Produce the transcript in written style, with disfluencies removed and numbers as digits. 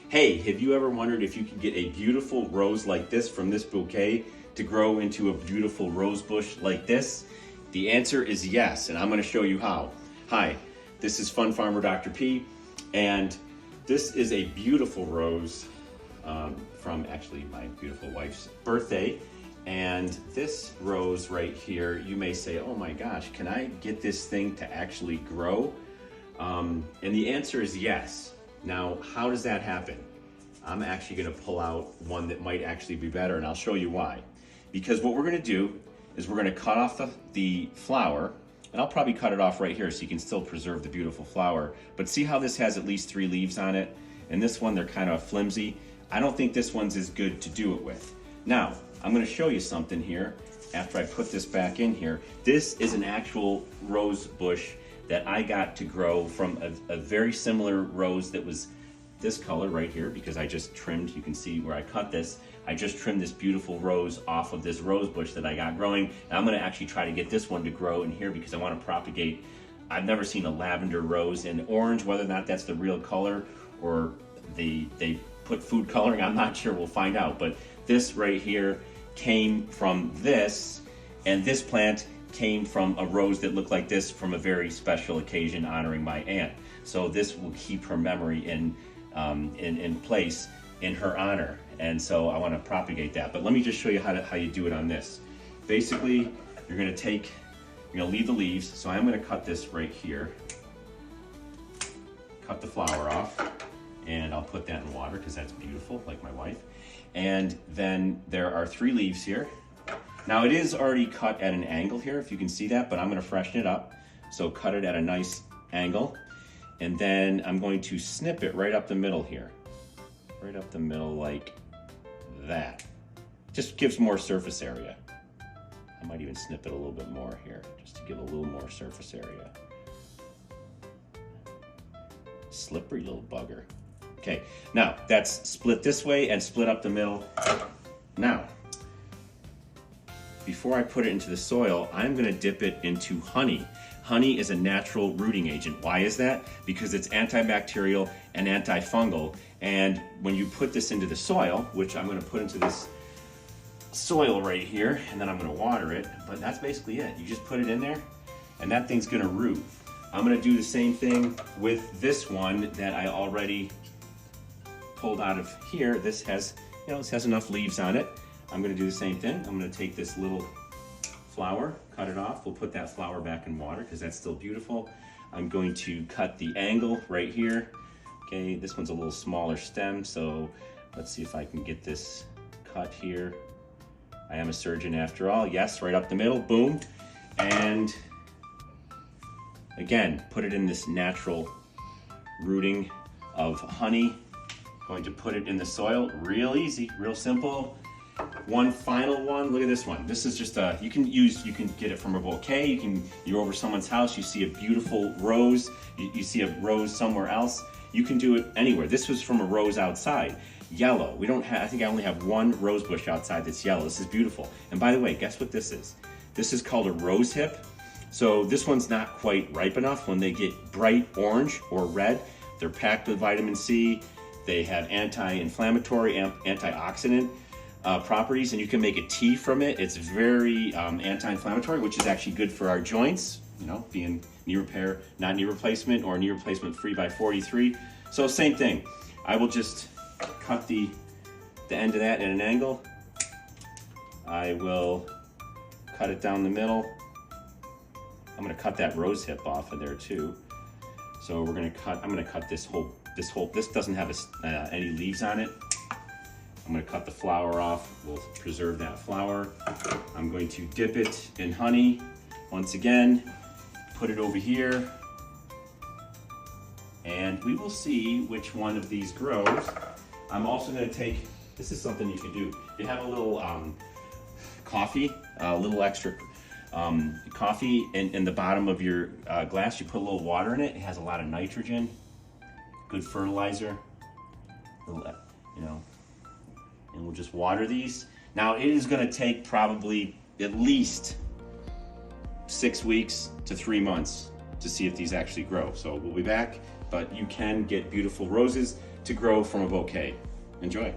Hey, have you ever wondered if you could get a beautiful rose like this from this bouquet to grow into a beautiful rose bush like this? The answer is yes, and I'm going to show you how. Hi, this is Fun Farmer Dr. P, and this is a beautiful rose from actually my beautiful wife's birthday. And this rose right here, you may say, oh my gosh, can I get this thing to actually grow? And the answer is yes. Now, how does that happen? I'm actually gonna pull out one that might actually be better, and I'll show you why. Because what we're gonna do is we're gonna cut off the flower, and I'll probably cut it off right here so you can still preserve the beautiful flower. But see how this has at least 3 leaves on it? And this one, they're kind of flimsy. I don't think this one's as good to do it with. Now, I'm gonna show you something here after I put this back in here. This is an actual rose bush that I got to grow from a very similar rose that was this color right here, because I just trimmed, you can see where I cut this. I just trimmed this beautiful rose off of this rose bush that I got growing. And I'm gonna actually try to get this one to grow in here because I wanna propagate. I've never seen a lavender rose in orange, whether or not that's the real color or they put food coloring, I'm not sure, we'll find out. But this right here came from this, and this plant came from a rose that looked like this from a very special occasion honoring my aunt. So this will keep her memory in place in her honor. And so I want to propagate that. But let me just show you how you do it on this. Basically, you're going to leave the leaves. So I'm going to cut this right here. Cut the flower off, and I'll put that in water because that's beautiful, like my wife. And then there are 3 leaves here. Now it is already cut at an angle here, if you can see that, but I'm gonna freshen it up. So cut it at a nice angle. And then I'm going to snip it right up the middle here. Right up the middle like that. Just gives more surface area. I might even snip it a little bit more here, just to give a little more surface area. Slippery little bugger. Okay, now that's split this way and split up the middle. Now, before I put it into the soil, I'm gonna dip it into honey. Honey is a natural rooting agent. Why is that? Because it's antibacterial and antifungal. And when you put this into the soil, which I'm gonna put into this soil right here, and then I'm gonna water it, but that's basically it. You just put it in there, and that thing's gonna root. I'm gonna do the same thing with this one that I already pulled out of here. This has, this has enough leaves on it. I'm gonna do the same thing. I'm gonna take this little flower, cut it off. We'll put that flower back in water because that's still beautiful. I'm going to cut the angle right here. Okay, this one's a little smaller stem, so let's see if I can get this cut here. I am a surgeon after all. Yes, right up the middle, boom. And again, put it in this natural rooting of honey. Going to put it in the soil, real easy, real simple. One final one, look at this one. This is just you can get it from a bouquet. You're over someone's house, you see a beautiful rose, you see a rose somewhere else. You can do it anywhere. This was from a rose outside, yellow. I think I only have 1 rose bush outside that's yellow. This is beautiful. And by the way, guess what this is? This is called a rose hip. So this one's not quite ripe enough. When they get bright orange or red, they're packed with vitamin C. They have anti-inflammatory, antioxidant properties, and you can make a tea from it. It's very anti-inflammatory, which is actually good for our joints, being knee repair, not knee replacement, or knee replacement free by 43. So same thing. I will just cut the end of that at an angle. I will cut it down the middle. I'm gonna cut that rose hip off of there too. So I'm gonna cut this doesn't have any leaves on it. I'm gonna cut the flower off. We'll preserve that flower. I'm going to dip it in honey. Once again, put it over here. And we will see which one of these grows. I'm also gonna take, this is something you can do. You have a little coffee, a little extra coffee in the bottom of your glass. You put a little water in it. It has a lot of nitrogen, good fertilizer, and we'll just water these. Now it is gonna take probably at least 6 weeks to 3 months to see if these actually grow. So we'll be back but you can get beautiful roses to grow from a bouquet. Enjoy.